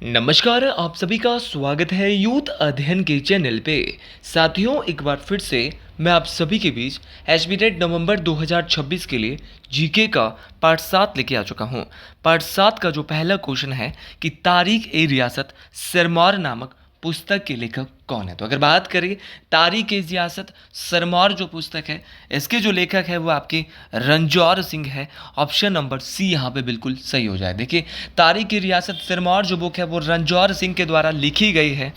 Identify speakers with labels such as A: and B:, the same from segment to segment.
A: नमस्कार, आप सभी का स्वागत है यूथ अध्ययन के चैनल पे। साथियों, एक बार फिर से मैं आप सभी के बीच एचबीटेट नवंबर 2026 के लिए जीके का पार्ट 7 लेके आ चुका हूँ। पार्ट 7 का जो पहला क्वेश्चन है कि तारीख ए रियासत सिरमौर नामक पुस्तक के लेखक कौन है। तो अगर बात करें तारीख ए रियासत सिरमौर जो पुस्तक है, इसके जो लेखक है वो आपके रंजौर सिंह है। ऑप्शन नंबर सी यहाँ पे बिल्कुल सही हो जाए। देखिए, तारीख ए रियासत सिरमौर जो बुक है वो रंजौर सिंह के द्वारा लिखी गई है।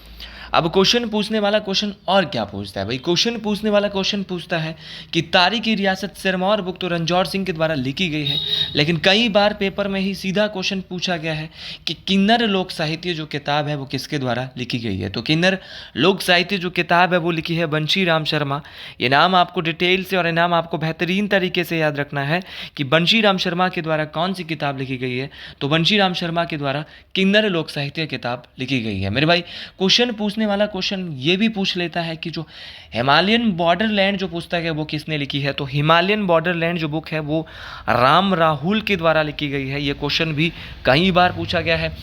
A: अब क्वेश्चन पूछने वाला क्वेश्चन और क्या पूछता है भाई, क्वेश्चन पूछने वाला क्वेश्चन पूछता है कि तारीख की रियासत सिरमौर बुक तो रंजौर सिंह के द्वारा लिखी गई है, लेकिन कई बार पेपर में ही सीधा क्वेश्चन पूछा गया है कि किन्नर लोक साहित्य जो किताब है वो किसके द्वारा लिखी गई है। तो किन्नर लोक साहित्य जो किताब है वो लिखी है बंशी राम शर्मा। ये नाम आपको डिटेल से और ये नाम आपको बेहतरीन तरीके से याद रखना है कि बंशी राम शर्मा के द्वारा कौन सी किताब लिखी गई है। तो बंशी राम शर्मा के द्वारा किन्नर लोक साहित्य किताब लिखी गई है। मेरे भाई, क्वेश्चन पूछने वाला क्वेश्चन ये भी पूछ लेता है कि जो हिमालयन बॉर्डरलैंड जो पुस्तक है वो किसने लिखी है। तो हिमालयन बॉर्डरलैंड जो बुक है वो राम राहुल के द्वारा लिखी गई है। ये क्वेश्चन भी कई बार पूछा गया है।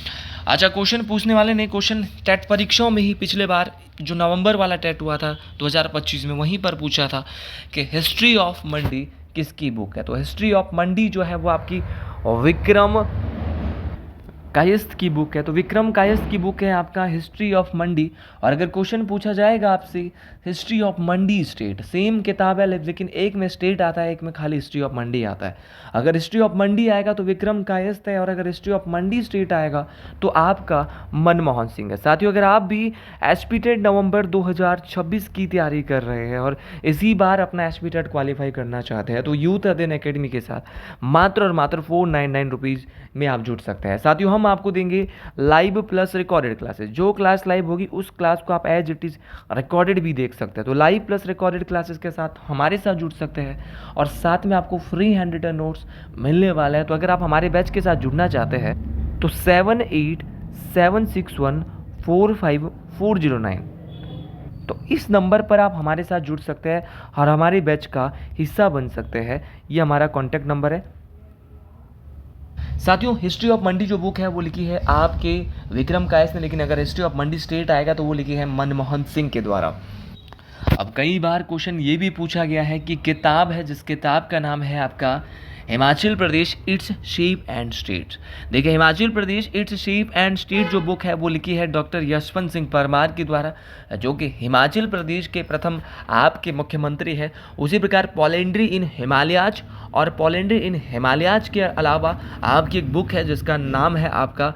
A: अच्छा, क्वेश्चन पूछने वाले ने क्वेश्चन टेट परीक्षाओं में ही पिछले बार जो नवंबर वाला टेट हुआ था 2025 में, वहीं पर पूछा था कि हिस्ट्री ऑफ मंडी किसकी बुक है। तो हिस्ट्री ऑफ मंडी जो है वो आपकी विक्रम कायस्थ की बुक है। तो विक्रम कायस्थ की बुक है आपका हिस्ट्री ऑफ मंडी। और अगर क्वेश्चन पूछा जाएगा आपसे history of Mandi state, same किताब है लेकिन एक में स्टेट आता है, एक में खाली हिस्ट्री ऑफ मंडी आता है। अगर हिस्ट्री ऑफ मंडी आएगा तो विक्रम कायस्थ है, और अगर हिस्ट्री ऑफ मंडी स्टेट आएगा तो आपका मनमोहन सिंह है। साथियों, अगर आप भी एचपीटेट नवंबर 2026 की तैयारी कर रहे हैं और इसी बार अपना एचपीटेट क्वालिफाई करना चाहते हैं तो यूथ अध्ययन एकेडमी के साथ मात्र और मात्र 499 रुपीज़ में आप जुड़ सकते हैं। साथियों, हम आपको देंगे लाइव प्लस रिकॉर्डेड क्लासेस। जो क्लास लाइव होगी उस क्लास को आप एज इट इज़ रिकॉर्डेड भी देख सकते हैं। तो लाइव प्लस रिकॉर्डेड क्लासेस के साथ हमारे साथ जुड़ सकते हैं और साथ में आपको फ्री हैंड रिटन नोट्स मिलने वाले हैं। तो अगर आप हमारे बैच के साथ जुड़ना चाहते हैं तो 7876145409 तो इस नंबर पर आप हमारे साथ जुड़ सकते हैं और हमारे बैच का हिस्सा बन सकते हैं। ये हमारा कॉन्टैक्ट नंबर है। साथियों, हिस्ट्री ऑफ मंडी जो बुक है वो लिखी है आपके विक्रम कायस्थ ने, लेकिन अगर हिस्ट्री ऑफ मंडी स्टेट आएगा तो वो लिखी है मनमोहन सिंह के द्वारा। अब कई बार क्वेश्चन ये भी पूछा गया है कि किताब है जिस किताब का नाम है आपका Himachal Pradesh its shape and states. देखिए, Himachal Pradesh its shape and state जो बुक है वो लिखी है डॉक्टर यशवंत सिंह परमार के द्वारा, जो कि हिमाचल प्रदेश के प्रथम आपके मुख्यमंत्री है। उसी प्रकार पोलेंड्री इन हिमालयाज और पोलेंड्री इन हिमालयाज के अलावा आपकी एक बुक है जिसका नाम है आपका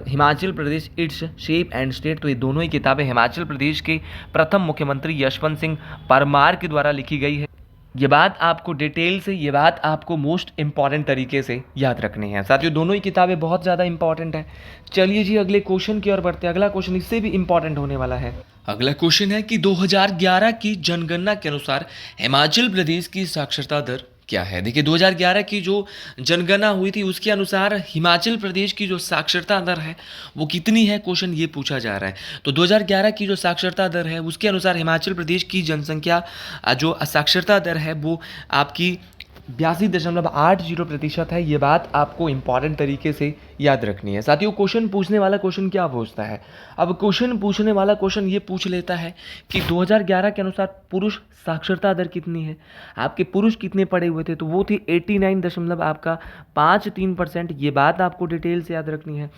A: Himachal Pradesh its shape and state. तो ये दोनों ही किताबें हिमाचल प्रदेश के प्रथम मुख्यमंत्री यशवंत सिंह परमार के द्वारा लिखी गई है। ये बात आपको डिटेल से, ये बात आपको मोस्ट इंपॉर्टेंट तरीके से याद रखनी है। साथियों, दोनों ही किताबें बहुत ज़्यादा इंपॉर्टेंट है। चलिए जी, अगले क्वेश्चन की ओर बढ़ते हैं। अगला क्वेश्चन इससे भी इंपॉर्टेंट होने वाला है। अगला क्वेश्चन है कि 2011 की जनगणना के अनुसार हिमाचल प्रदेश की साक्षरता दर क्या है। देखिए, 2011 की जो जनगणना हुई थी उसके अनुसार हिमाचल प्रदेश की जो साक्षरता दर है वो कितनी है, क्वेश्चन ये पूछा जा रहा है। तो 2011 की जो साक्षरता दर है उसके अनुसार हिमाचल प्रदेश की जनसंख्या जो साक्षरता दर है वो आपकी 82.80% है। ये बात आपको इंपॉर्टेंट तरीके से याद रखनी है। साथियों, क्वेश्चन पूछने वाला क्वेश्चन क्या पूछता है। अब क्वेश्चन पूछने वाला क्वेश्चन ये पूछ लेता है कि 2011 के अनुसार पुरुष साक्षरता दर कितनी है। आपके पुरुष कितने पढ़े हुए थे, तो वो थी 89 दशमलव आपका 53%। ये बात आपको डिटेल से याद रखनी है।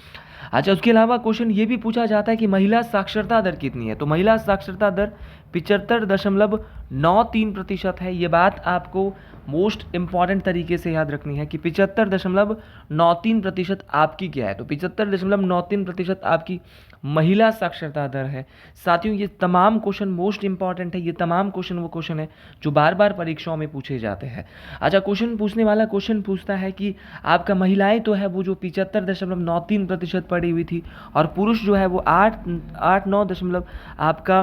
A: अच्छा, उसके अलावा क्वेश्चन ये भी पूछा जाता है कि महिला साक्षरता दर कितनी है। तो महिला साक्षरता दर 75.93% है। ये बात आपको मोस्ट इंपॉर्टेंट तरीके से याद रखनी है कि 75.93% आपकी क्या है। तो 75.93% आपकी महिला साक्षरता दर है। साथियों, ये तमाम क्वेश्चन मोस्ट इंपॉर्टेंट है। ये तमाम क्वेश्चन वो क्वेश्चन है जो बार बार परीक्षाओं में पूछे जाते हैं। अच्छा, क्वेश्चन पूछने वाला क्वेश्चन पूछता है कि आपका महिलाएं तो है वो जो 75.93% पढ़ी हुई थी, और पुरुष जो है वो 8-9 दशमलव आपका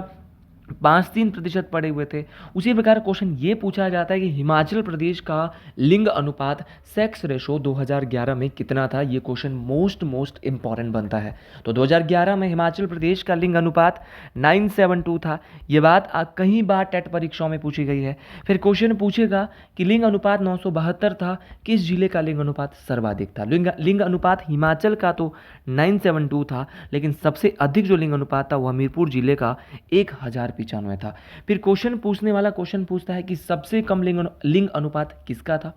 A: 5-3% पड़े हुए थे। उसी प्रकार क्वेश्चन ये पूछा जाता है कि हिमाचल प्रदेश का लिंग अनुपात सेक्स रेशो 2011 में कितना था। ये क्वेश्चन मोस्ट इंपॉर्टेंट बनता है। तो 2011 में हिमाचल प्रदेश का लिंग अनुपात 972 था। ये बात कई बार टेट परीक्षाओं में पूछी गई है। फिर क्वेश्चन पूछेगा कि लिंग अनुपात 972 था, किस जिले का लिंग अनुपात सर्वाधिक था। लिंग अनुपात हिमाचल का तो 972 था, लेकिन सबसे अधिक जो लिंग अनुपात था वो हमीरपुर जिले का 1095 था। फिर क्वेश्चन पूछने वाला क्वेश्चन पूछता है कि सबसे कम लिंग अनुपात किसका था।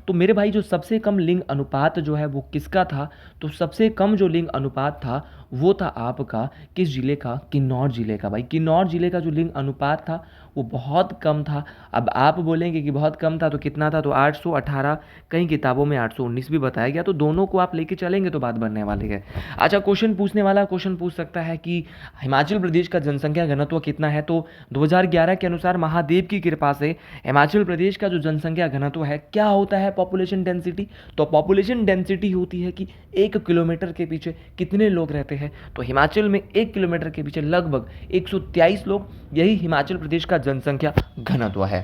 A: तो मेरे भाई जो सबसे कम लिंग अनुपात जो है वो किसका था, तो सबसे कम जो लिंग अनुपात था वो था आपका किस जिले का, किन्नौर जिले का। भाई किन्नौर जिले का जो लिंग अनुपात था वो बहुत कम था। अब आप बोलेंगे कि बहुत कम था तो कितना था, तो 818, कई किताबों में 819 भी बताया गया। तो दोनों को आप लेके चलेंगे तो बात बनने वाली है। अच्छा, क्वेश्चन पूछने वाला क्वेश्चन पूछ सकता है कि हिमाचल प्रदेश का जनसंख्या घनत्व कितना है। तो 2011 के अनुसार महादेव की कृपा से हिमाचल प्रदेश का जो जनसंख्या घनत्व है क्या होता है, पॉपुलेशन डेंसिटी। तो पॉपुलेशन डेंसिटी होती है कि 1 किलोमीटर के पीछे कितने लोग रहते हैं। तो हिमाचल में 1 किलोमीटर के पीछे लगभग 123 लोग, यही हिमाचल प्रदेश का जनसंख्या घनत्व है।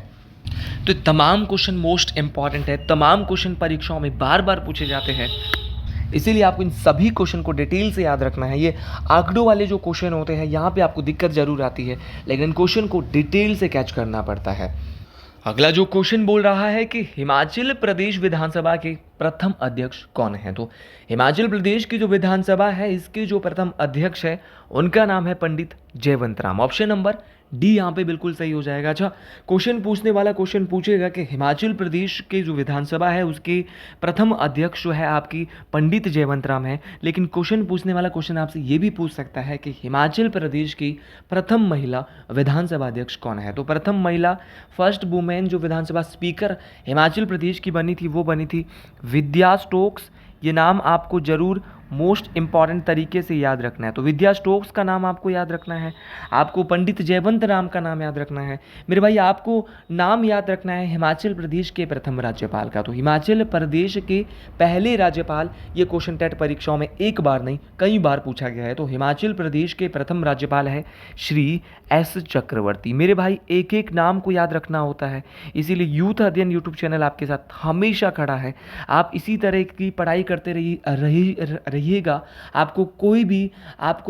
A: तो तमाम क्वेश्चन मोस्ट इंपॉर्टेंट है, तमाम क्वेश्चन परीक्षाओं में बार बार पूछे जाते हैं, इसीलिए आपको इन सभी क्वेश्चन को डिटेल से याद रखना है। ये आंकड़ों वाले जो क्वेश्चन होते हैं यहाँ पे आपको दिक्कत जरूर आती है, लेकिन क्वेश्चन को डिटेल से कैच करना पड़ता है। अगला जो क्वेश्चन बोल रहा है कि हिमाचल प्रदेश विधानसभा के प्रथम अध्यक्ष कौन है। तो हिमाचल प्रदेश की जो विधानसभा है इसके जो प्रथम अध्यक्ष है उनका नाम है पंडित जयवंत राम। ऑप्शन नंबर डी यहाँ पे बिल्कुल सही हो जाएगा। अच्छा, क्वेश्चन पूछने वाला क्वेश्चन पूछेगा कि हिमाचल प्रदेश के जो विधानसभा है उसके प्रथम अध्यक्ष जो है आपकी पंडित जयवंत राम है। लेकिन क्वेश्चन पूछने वाला क्वेश्चन आपसे ये भी पूछ सकता है कि हिमाचल प्रदेश की प्रथम महिला विधानसभा अध्यक्ष कौन है। तो प्रथम महिला, फर्स्ट वुमेन जो विधानसभा स्पीकर हिमाचल प्रदेश की बनी थी वो बनी थी विद्या स्टोक्स। ये नाम आपको जरूर मोस्ट इंपॉर्टेंट तरीके से याद रखना है। तो विद्या स्टोक्स का नाम आपको याद रखना है, आपको पंडित जयवंत राम का नाम याद रखना है। मेरे भाई आपको नाम याद रखना है हिमाचल प्रदेश के प्रथम राज्यपाल का। तो हिमाचल प्रदेश के पहले राज्यपाल, ये क्वेश्चन टेट परीक्षाओं में एक बार नहीं कई बार पूछा गया है। तो हिमाचल प्रदेश के प्रथम राज्यपाल है श्री एस चक्रवर्ती। मेरे भाई एक एक नाम को याद रखना होता है, इसीलिए यूथ अध्ययन यूट्यूब चैनल आपके साथ हमेशा खड़ा है। आप इसी तरह की पढ़ाई करते रहिएगा, आपको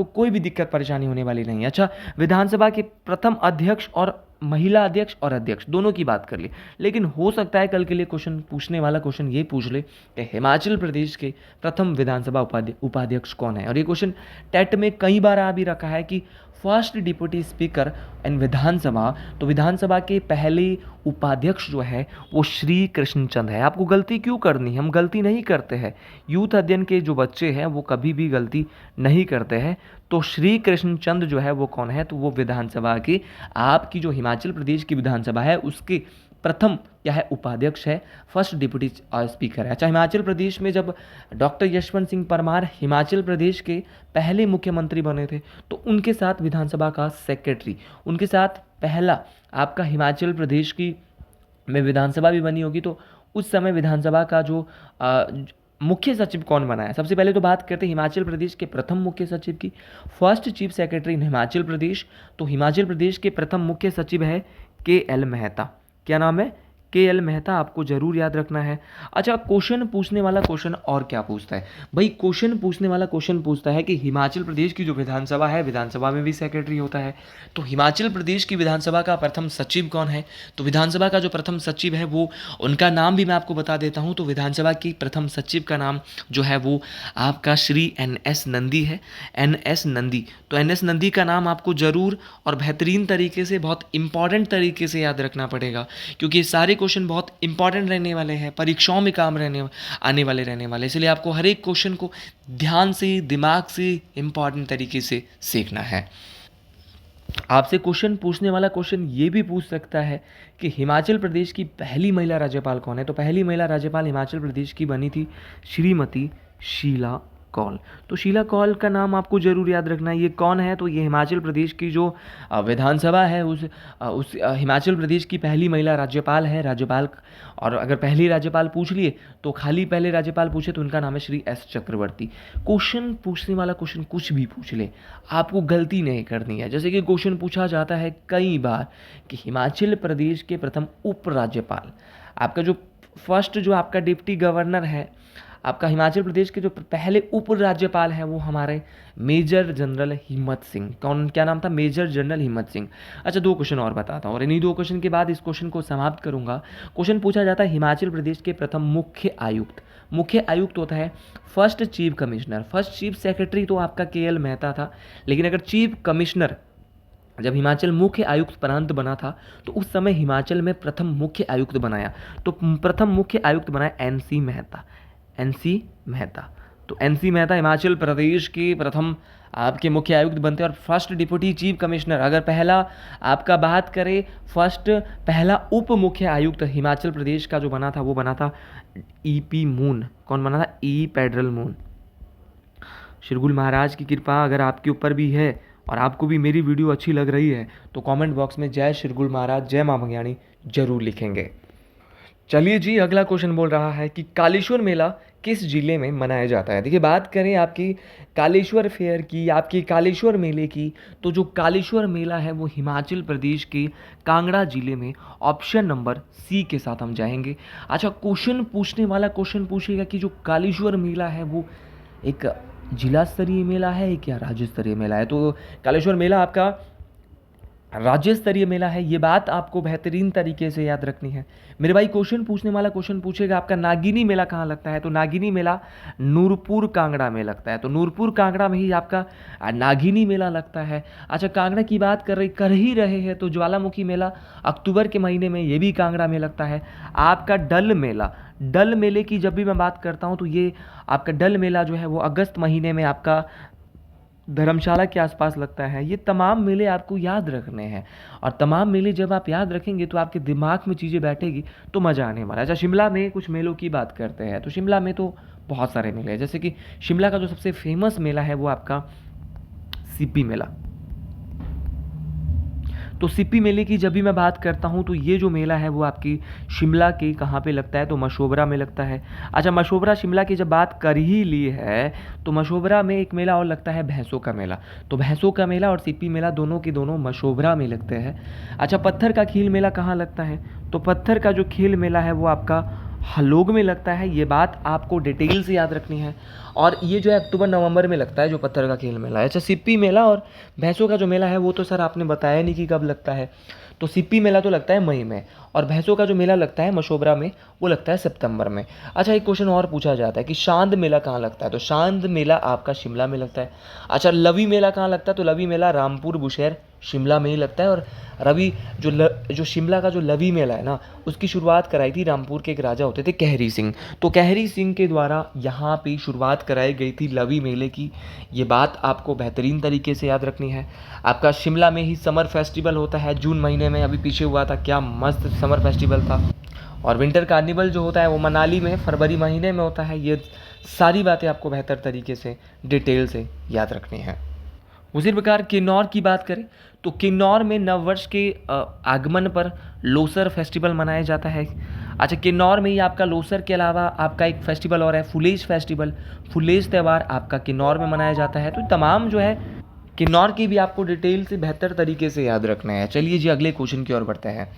A: कोई भी दिक्कत परेशानी होने वाली नहीं है। अच्छा, विधानसभा के प्रथम अध्यक्ष और महिला अध्यक्ष और अध्यक्ष दोनों की बात कर ली, लेकिन हो सकता है कल के लिए क्वेश्चन पूछने वाला क्वेश्चन ये पूछ ले कि हिमाचल प्रदेश के प्रथम विधानसभा उपाध्यक्ष कौन है। और ये क्वेश्चन टेट में कई बार आ भी रखा है कि फर्स्ट डिप्टी स्पीकर इन विधानसभा, तो विधानसभा के पहले उपाध्यक्ष जो है वो श्री कृष्णचंद है। आपको गलती क्यों करनी है, हम गलती नहीं करते हैं, यूथ अध्ययन के जो बच्चे हैं वो कभी भी गलती नहीं करते हैं। तो श्री कृष्णचंद जो है वो कौन है, तो वो विधानसभा के, आपकी जो हिमाचल प्रदेश की विधानसभा है उसके प्रथम क्या है, उपाध्यक्ष है, फर्स्ट डिप्टी स्पीकर है। अच्छा, हिमाचल प्रदेश में जब डॉक्टर यशवंत सिंह परमार हिमाचल प्रदेश के पहले मुख्यमंत्री बने थे तो उनके साथ विधानसभा का सेक्रेटरी, उनके साथ पहला आपका हिमाचल प्रदेश की में विधानसभा भी बनी होगी। तो उस समय विधानसभा का जो मुख्य सचिव कौन बना है, सबसे पहले तो बात करते हैं हिमाचल प्रदेश के प्रथम मुख्य सचिव की। First chief secretary in Himachal Pradesh, तो हिमाचल प्रदेश के प्रथम मुख्य सचिव है KL मेहता। क्या नाम है, KL मेहता, आपको जरूर याद रखना है। अच्छा, क्वेश्चन पूछने वाला क्वेश्चन और क्या पूछता है भाई, क्वेश्चन पूछने वाला क्वेश्चन पूछता है कि हिमाचल प्रदेश की जो विधानसभा है, विधानसभा में भी सेक्रेटरी होता है, तो हिमाचल प्रदेश की विधानसभा का प्रथम सचिव कौन है। तो विधानसभा का जो प्रथम सचिव है वो, उनका नाम भी मैं आपको बता देता हूँ। तो विधानसभा की प्रथम सचिव का नाम जो है वो आपका श्री NS नंदी है, NS नंदी। तो NS नंदी का नाम आपको जरूर और बेहतरीन तरीके से, बहुत इंपॉर्टेंट तरीके से याद रखना पड़ेगा, क्योंकि सारे क्वेश्चन बहुत इंपॉर्टेंट रहने वाले हैं, परीक्षाओं में काम आने वाले, इसलिए आपको हर एक क्वेश्चन को ध्यान से, दिमाग से, इंपॉर्टेंट तरीके से सीखना है। आपसे क्वेश्चन पूछने वाला क्वेश्चन ये भी पूछ सकता है कि हिमाचल प्रदेश की पहली महिला राज्यपाल कौन है। तो पहली महिला राज्यपाल हिमाचल प्रदेश की बनी थी श्रीमती शीला कौल। तो शीला कौल का नाम आपको जरूर याद रखना है। ये कौन है? तो ये हिमाचल प्रदेश की जो विधानसभा है उस हिमाचल प्रदेश की पहली महिला राज्यपाल है। राज्यपाल, और अगर पहली राज्यपाल पूछ लिए तो खाली पहले राज्यपाल पूछे तो उनका नाम है श्री एस चक्रवर्ती। क्वेश्चन पूछने वाला क्वेश्चन कुछ भी पूछ ले, आपको गलती नहीं करनी है। जैसे कि क्वेश्चन पूछा जाता है कई बार कि हिमाचल प्रदेश के प्रथम उपराज्यपाल, आपका जो फर्स्ट जो आपका डिप्टी गवर्नर है, आपका हिमाचल प्रदेश के जो पहले उप राज्यपाल हैं वो हमारे मेजर जनरल हिम्मत सिंह। कौन, क्या नाम था? मेजर जनरल हिम्मत सिंह। अच्छा, 2 क्वेश्चन और बताता हूँ और इन्हीं 2 क्वेश्चन के बाद इस क्वेश्चन को समाप्त करूंगा। क्वेश्चन पूछा जाता है हिमाचल प्रदेश के प्रथम मुख्य आयुक्त। मुख्य आयुक्त होता है first chief commissioner. First chief secretary तो आपका KL मेहता था, लेकिन अगर चीफ कमिश्नर, जब हिमाचल मुख्य आयुक्त प्रांत बना था तो उस समय हिमाचल में प्रथम मुख्य आयुक्त बनाया, तो प्रथम मुख्य आयुक्त बनाया NC मेहता। NC मेहता, तो NC मेहता हिमाचल प्रदेश के प्रथम आपके मुख्य आयुक्त बनते हैं। और फर्स्ट डिप्टी चीफ कमिश्नर, अगर पहला आपका बात करें, फर्स्ट पहला उप मुख्य आयुक्त हिमाचल प्रदेश का जो बना था वो बना था EP मून। कौन बना था? E Penderel Moon. Shirgul Maharaj की कृपा अगर आपके ऊपर भी है और आपको भी मेरी वीडियो अच्छी लग रही है तो कमेंट बॉक्स में जय शिरगुल महाराज, जय मां भंग्याणी जरूर लिखेंगे। चलिए जी, अगला क्वेश्चन बोल रहा है कि कालेश्वर मेला किस जिले में मनाया जाता है। देखिए, बात करें आपकी कालेश्वर फेयर की, आपकी कालेश्वर मेले की, तो जो कालेश्वर मेला है वो हिमाचल प्रदेश के कांगड़ा जिले में, ऑप्शन नंबर C के साथ हम जाएंगे। अच्छा, क्वेश्चन पूछने वाला क्वेश्चन पूछेगा कि जो कालेश्वर मेला है वो एक जिला स्तरीय मेला है क्या राज्य स्तरीय मेला है? तो कालेश्वर मेला आपका राज्य स्तरीय मेला है, ये बात आपको बेहतरीन तरीके से याद रखनी है मेरे भाई। क्वेश्चन पूछने वाला क्वेश्चन पूछेगा आपका नागिनी मेला कहाँ लगता है? तो नागिनी मेला नूरपुर कांगड़ा में लगता है, तो नूरपुर कांगड़ा में ही आपका नागिनी मेला लगता है। अच्छा, कांगड़ा की बात कर ही रहे हैं तो ज्वालामुखी मेला अक्टूबर के महीने में ये भी कांगड़ा में लगता है। आपका डल मेला, डल मेले की जब भी मैं बात करता हूँ तो ये आपका डल मेला जो है वो अगस्त महीने में आपका धर्मशाला के आसपास लगता है। ये तमाम मेले आपको याद रखने हैं, और तमाम मेले जब आप याद रखेंगे तो आपके दिमाग में चीज़ें बैठेगी तो मज़ा आने वाला है। अच्छा, शिमला में कुछ मेलों की बात करते हैं तो शिमला में तो बहुत सारे मेले हैं, जैसे कि शिमला का जो सबसे फेमस मेला है वो आपका सिप्पी मेला। तो सिप्पी मेले की जब भी मैं बात करता हूँ तो ये जो मेला है वो आपकी शिमला के कहाँ पे लगता है? तो मशोबरा में लगता है। अच्छा, मशोबरा शिमला की जब बात कर ही ली है तो मशोबरा में एक मेला और लगता है भैंसों का मेला। तो भैंसों का मेला और सिप्पी मेला दोनों के दोनों मशोबरा में लगते हैं। अच्छा, पत्थर का खेल मेला कहाँ लगता है? तो पत्थर का जो खेल मेला है वो आपका हलोग में लगता है। ये बात आपको डिटेल से याद रखनी है, और ये जो है अक्टूबर नवंबर में लगता है जो पत्थर का खेल मेला है। अच्छा, सिप्पी मेला और भैंसों का जो मेला है वो तो सर आपने बताया नहीं कि कब लगता है। तो सिप्पी मेला तो लगता है मई में, और भैंसों का जो मेला लगता है मशोबरा में वो लगता है सितंबर में। अच्छा, एक क्वेश्चन और पूछा जाता है कि चांद मेला कहाँ लगता है? तो चांद मेला आपका शिमला में लगता है। अच्छा, लवी मेला कहाँ लगता है? तो लवी मेला रामपुर बुशहर शिमला में ही लगता है। और रवि जो शिमला का जो लवी मेला है ना, उसकी शुरुआत कराई थी रामपुर के एक राजा होते थे कहरी सिंह। तो कहरी सिंह के द्वारा यहाँ पे शुरुआत कराई गई थी लवी मेले की। ये बात आपको बेहतरीन तरीके से याद रखनी है। आपका शिमला में ही समर फेस्टिवल होता है जून महीने में, अभी पीछे हुआ था, क्या मस्त समर फेस्टिवल था। और विंटर कार्निवल जो होता है वो मनाली में फरवरी महीने में होता है। ये सारी बातें आपको बेहतर तरीके से डिटेल से याद रखनी है। उसी प्रकार किन्नौर की बात करें तो किन्नौर में नववर्ष के आगमन पर लोसर फेस्टिवल मनाया जाता है। अच्छा, किन्नौर में ही आपका लोसर के अलावा आपका एक फेस्टिवल और है फुलेज फेस्टिवल। फुलेज त्यौहार आपका किन्नौर में मनाया जाता है। तो तमाम जो है किन्नौर की भी आपको डिटेल से बेहतर तरीके से याद रखना है। चलिए जी, अगले क्वेश्चन की ओर बढ़ते हैं।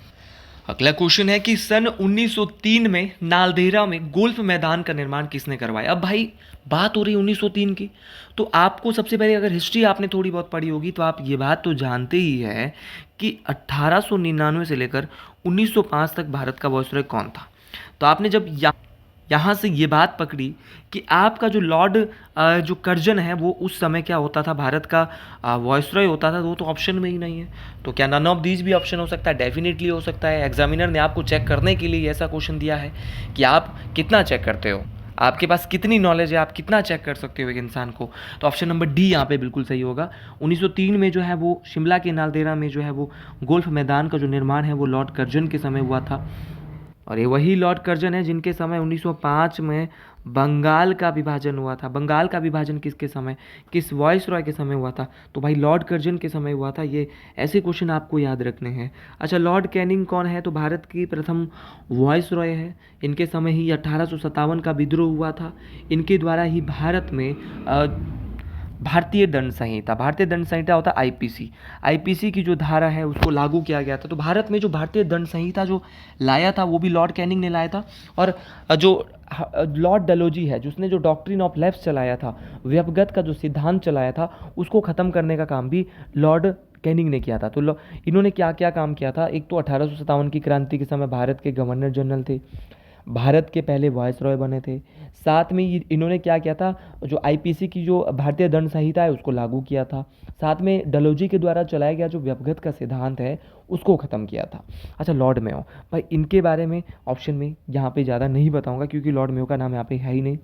A: अगला क्वेश्चन है कि सन 1903 में नालदेहरा में गोल्फ मैदान का निर्माण किसने करवाया? अब भाई बात हो रही है 1903 की, तो आपको सबसे पहले अगर हिस्ट्री आपने थोड़ी बहुत पढ़ी होगी तो आप ये बात तो जानते ही है कि 1899 से लेकर 1905 तक भारत का वायसरॉय कौन था। तो आपने जब यहाँ से ये बात पकड़ी कि आपका जो लॉर्ड जो कर्जन है वो उस समय क्या होता था, भारत का वॉइसरॉय होता था, वो तो ऑप्शन में ही नहीं है। तो क्या नन ऑफ दीज भी ऑप्शन हो सकता है? डेफिनेटली हो सकता है। एग्जामिनर ने आपको चेक करने के लिए ऐसा क्वेश्चन दिया है कि आप कितना चेक करते हो, आपके पास कितनी नॉलेज है, आप कितना चेक कर सकते हो एक इंसान को। तो ऑप्शन नंबर डी यहाँ पे बिल्कुल सही होगा। 1903 में जो है वो शिमला के नालदेहरा में जो है वो गोल्फ मैदान का जो निर्माण है वो लॉर्ड कर्जन के समय हुआ था। और ये वही लॉर्ड कर्जन है जिनके समय 1905 में बंगाल का विभाजन हुआ था। बंगाल का विभाजन किसके समय, किस वॉइस रॉय के समय हुआ था? तो भाई लॉर्ड कर्जन के समय हुआ था। ये ऐसे क्वेश्चन आपको याद रखने हैं। अच्छा, लॉर्ड कैनिंग कौन है? तो भारत की प्रथम वॉइस रॉय है। इनके समय ही 1857 का विद्रोह हुआ था। इनके द्वारा ही भारत में भारतीय दंड संहिता होता है आईपीसी। आईपीसी की जो धारा है उसको लागू किया गया था। तो भारत में जो भारतीय दंड संहिता जो लाया था वो भी लॉर्ड कैनिंग ने लाया था। और जो लॉर्ड डलोजी है जिसने जो डॉक्ट्रिन ऑफ लेफ्ट चलाया था, व्यपगत का जो सिद्धांत चलाया था, उसको ख़त्म करने का काम भी लॉर्ड कैनिंग ने किया था। तो इन्होंने क्या क्या काम किया था? एक तो 1857 की क्रांति के समय भारत के गवर्नर जनरल थे, भारत के पहले वॉइस रॉय बने थे। साथ में इन्होंने क्या किया था, जो आईपीसी की जो भारतीय दंड संहिता है उसको लागू किया था। साथ में डलोजी के द्वारा चलाया गया जो व्यपगत का सिद्धांत है उसको ख़त्म किया था। अच्छा, लॉर्ड मेयो, भाई इनके बारे में ऑप्शन में यहाँ पे ज़्यादा नहीं बताऊँगा क्योंकि लॉर्ड मेयो का नाम यहाँ पे है ही नहीं।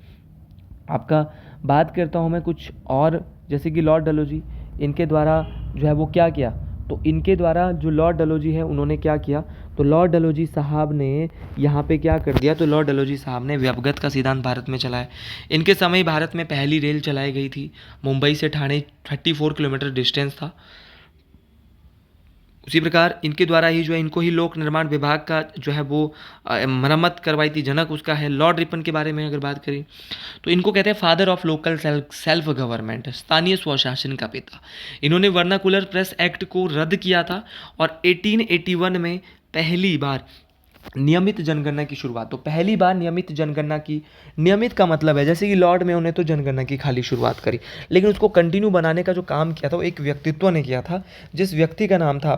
A: आपका बात करता हूँ मैं कुछ और, जैसे कि लॉर्ड डलोजी, इनके द्वारा जो है वो क्या किया? तो इनके द्वारा जो लॉर्ड डलोजी है उन्होंने क्या किया? तो लॉर्ड डलोजी साहब ने यहाँ पे क्या कर दिया? तो लॉर्ड डलोजी साहब ने व्यपगत का सिद्धांत भारत में चलाया। इनके समय भारत में पहली रेल चलाई गई थी। मुंबई से ठाणे 34 किलोमीटर डिस्टेंस था। उसी प्रकार इनके द्वारा ही जो है इनको ही लोक निर्माण विभाग का जो है वो मरम्मत करवाई थी। जनक उसका है। लॉर्ड रिपन के बारे में अगर बात करें तो इनको कहते हैं father of local self government, स्थानीय स्वशासन का पिता। इन्होंने वर्नाकुलर प्रेस एक्ट को रद्द किया था और 1881 में पहली बार नियमित जनगणना की शुरुआत। तो पहली बार नियमित जनगणना की, नियमित का मतलब है जैसे कि लॉर्ड मेयो ने तो जनगणना की खाली शुरुआत करी, लेकिन उसको कंटिन्यू बनाने का जो काम किया था वो एक व्यक्तित्व ने किया था, जिस व्यक्ति का नाम था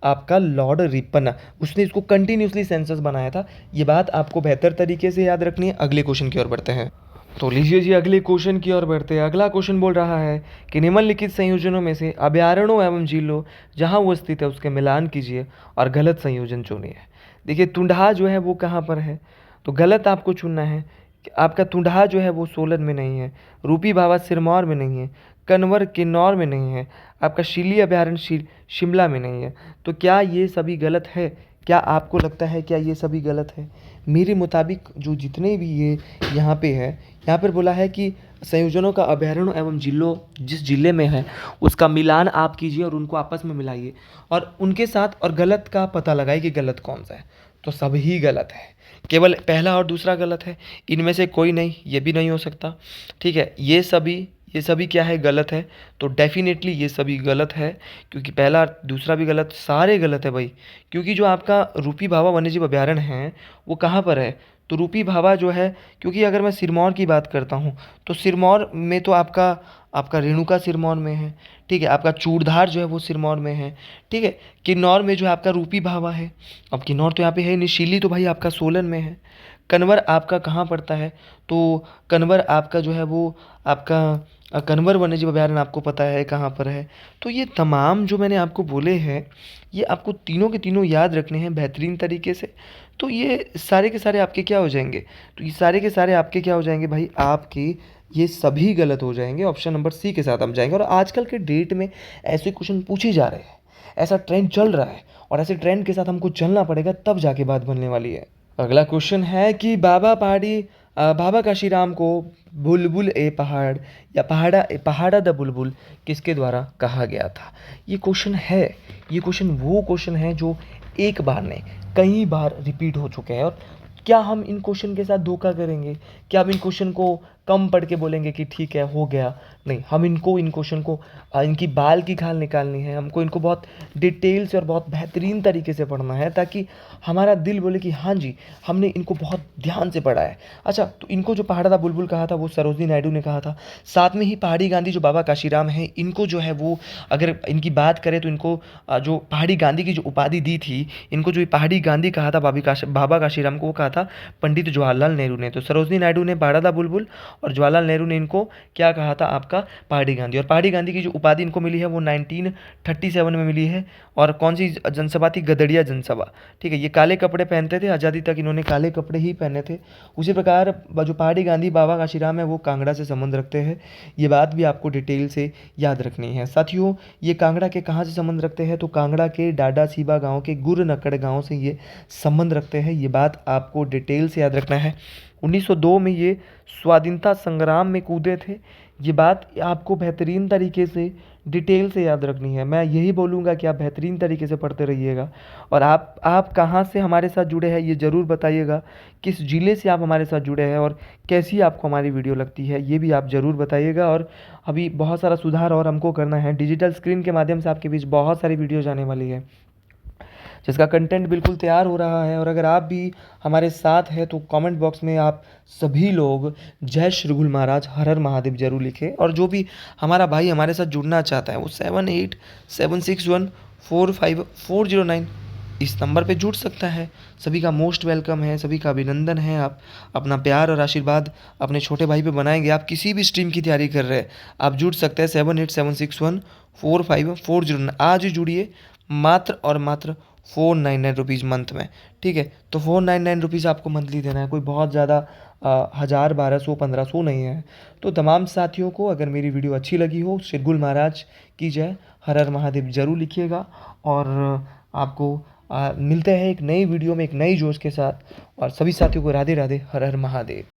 A: आपका लॉर्ड रिपन। उसने इसको कंटिन्यूसली सेंसस बनाया था। ये बात आपको बेहतर तरीके से याद रखनी है। अगले क्वेश्चन की ओर बढ़ते हैं। तो लीजिए जी, अगले क्वेश्चन की ओर बढ़ते हैं। अगला क्वेश्चन बोल रहा है कि निम्नलिखित संयोजनों में से अभयारण्यों एवं झीलों जहाँ वो स्थित है उसके मिलान कीजिए और गलत संयोजन चुनिए। देखिए, तुंडहा जो है वो कहाँ पर है? तो गलत आपको चुनना है कि आपका तुंडहा जो है वो सोलन में नहीं है, रूपी भावा सिरमौर में नहीं है, कन्वर किन्नौर में नहीं है, आपका शीली अभयारण्य शिमला में नहीं है। तो क्या ये सभी गलत है? क्या आपको लगता है क्या ये सभी गलत है? मेरे मुताबिक जो जितने भी ये यहाँ पे है, यहाँ पर बोला है कि संयोजनों का अभयारण्य एवं जिलों जिस जिले में है उसका मिलान आप कीजिए और उनको आपस में मिलाइए और उनके साथ और गलत का पता लगाइए कि गलत कौन सा है। तो सभी गलत है, केवल पहला और दूसरा गलत है। इनमें से कोई नहीं, ये भी नहीं हो सकता। ठीक है, ये सभी क्या है? गलत है। तो डेफिनेटली ये सभी गलत है क्योंकि पहला और दूसरा भी गलत, सारे गलत है भाई। क्योंकि जो आपका रूपी भावा वन्यजीव अभयारण्य है वो कहाँ पर है? तो रूपी भावा जो है, क्योंकि अगर मैं सिरमौर की बात करता हूँ तो सिरमौर में तो आपका रेणुका सिरमौर में है। ठीक है, आपका चूड़धार जो है वो सिरमौर में है। ठीक है, किन्नौर में जो है आपका रूपी भावा है। अब किन्नौर तो यहाँ पे है नहीं। शीली तो भाई आपका सोलन में है। कन्वर आपका कहाँ पड़ता है? तो कन्वर आपका जो है वो आपका कन्वर वन्यजीव अभयारण्य आपको पता है कहाँ पर है। तो ये तमाम जो मैंने आपको बोले हैं ये आपको तीनों के तीनों याद रखने हैं बेहतरीन तरीके से। तो ये सारे के सारे आपके क्या हो जाएंगे? तो ये सारे के सारे आपके क्या हो जाएंगे भाई? आपके ये सभी गलत हो जाएंगे। ऑप्शन नंबर सी के साथ हम जाएंगे। और आजकल के डेट में ऐसे क्वेश्चन पूछे जा रहे हैं, ऐसा ट्रेंड चल रहा है और ऐसे ट्रेंड के साथ हमको चलना पड़ेगा, तब जाके बात बनने वाली है। अगला क्वेश्चन है कि बाबा काशीराम को बुलबुल ए पहाड़ या पहाड़ा द बुलबुल किसके द्वारा कहा गया था? ये क्वेश्चन है, ये क्वेश्चन वो क्वेश्चन है जो एक बार नहीं कई बार रिपीट हो चुके हैं। और क्या हम इन क्वेश्चन के साथ धोखा करेंगे? क्या हम इन क्वेश्चन को कम पढ़ के बोलेंगे कि ठीक है हो गया? नहीं, हम इन क्वेश्चन को इनकी बाल की खाल निकालनी है। हमको इनको बहुत डिटेल से और बहुत बेहतरीन तरीके से पढ़ना है ताकि हमारा दिल बोले कि हाँ जी, हमने इनको बहुत ध्यान से पढ़ा है। अच्छा, तो इनको जो पहाड़ा दा बुलबुल कहा था वो सरोजनी नायडू ने कहा था। साथ में ही पहाड़ी गांधी जो बाबा काशीराम हैं, इनको जो है वो अगर इनकी बात करें तो इनको जो पहाड़ी गांधी की जो उपाधि दी थी, इनको जो ये पहाड़ी गांधी कहा था बाबा काशीराम को, वो कहा था पंडित जवाहरलाल नेहरू ने। तो सरोजनी नायडू ने पहाड़ा दा बुलबुल और जवाहरलाल नेहरू ने इनको क्या कहा था? आपका पहाड़ी गांधी। और पहाड़ी गांधी की जो उपाधि इनको मिली है वो 1937 में मिली है। और कौन सी जनसभा थी? गदड़िया जनसभा। ठीक है, ये काले कपड़े पहनते थे, आज़ादी तक इन्होंने काले कपड़े ही पहने थे। उसी प्रकार जो पहाड़ी गांधी बाबा काशीराम है वो कांगड़ा से संबंध रखते हैं। ये बात भी आपको डिटेल से याद रखनी है। साथियों, ये कांगड़ा के कहाँ से संबंध रखते हैं? तो कांगड़ा के डाडा सीबा गाँव के गुर नकड़ गाँव से ये संबंध रखते हैं। ये बात आपको डिटेल से याद रखना है।
B: 1902 में ये स्वाधीनता संग्राम में कूदे थे। ये बात आपको बेहतरीन तरीके से डिटेल से याद रखनी है। मैं यही बोलूँगा कि आप बेहतरीन तरीके से पढ़ते रहिएगा। और आप कहाँ से हमारे साथ जुड़े हैं ये ज़रूर बताइएगा। किस ज़िले से आप हमारे साथ जुड़े हैं और कैसी आपको हमारी वीडियो लगती है ये भी आप ज़रूर बताइएगा। और अभी बहुत सारा सुधार और हमको करना है। डिजिटल स्क्रीन के माध्यम से आपके बीच बहुत सारी वीडियोज़ आने वाली है, जिसका कंटेंट बिल्कुल तैयार हो रहा है। और अगर आप भी हमारे साथ हैं तो कमेंट बॉक्स में आप सभी लोग जय श्री गुल महाराज हर हर महादेव जरूर लिखें। और जो भी हमारा भाई हमारे साथ जुड़ना चाहता है वो 7876145409 इस नंबर पे जुड़ सकता है। सभी का मोस्ट वेलकम है, सभी का अभिनंदन है। आप अपना प्यार और आशीर्वाद अपने छोटे भाई पे बनाएंगे। आप किसी भी स्ट्रीम की तैयारी कर रहे हैं आप जुड़ सकते हैं 7876145409। आज ही जुड़िए, मात्र और मात्र 499 रुपीज़ मंथ में। ठीक है, तो 499 रुपीज़ आपको मंथली देना है, कोई बहुत ज़्यादा 1000 1200 1500 नहीं है। तो तमाम साथियों को अगर मेरी वीडियो अच्छी लगी हो, शिरगुल महाराज की जय, हर हर महादेव जरूर लिखिएगा। और आपको मिलते हैं एक नई वीडियो में एक नई जोश के साथ। और सभी साथियों को राधे राधे, हर हर महादेव।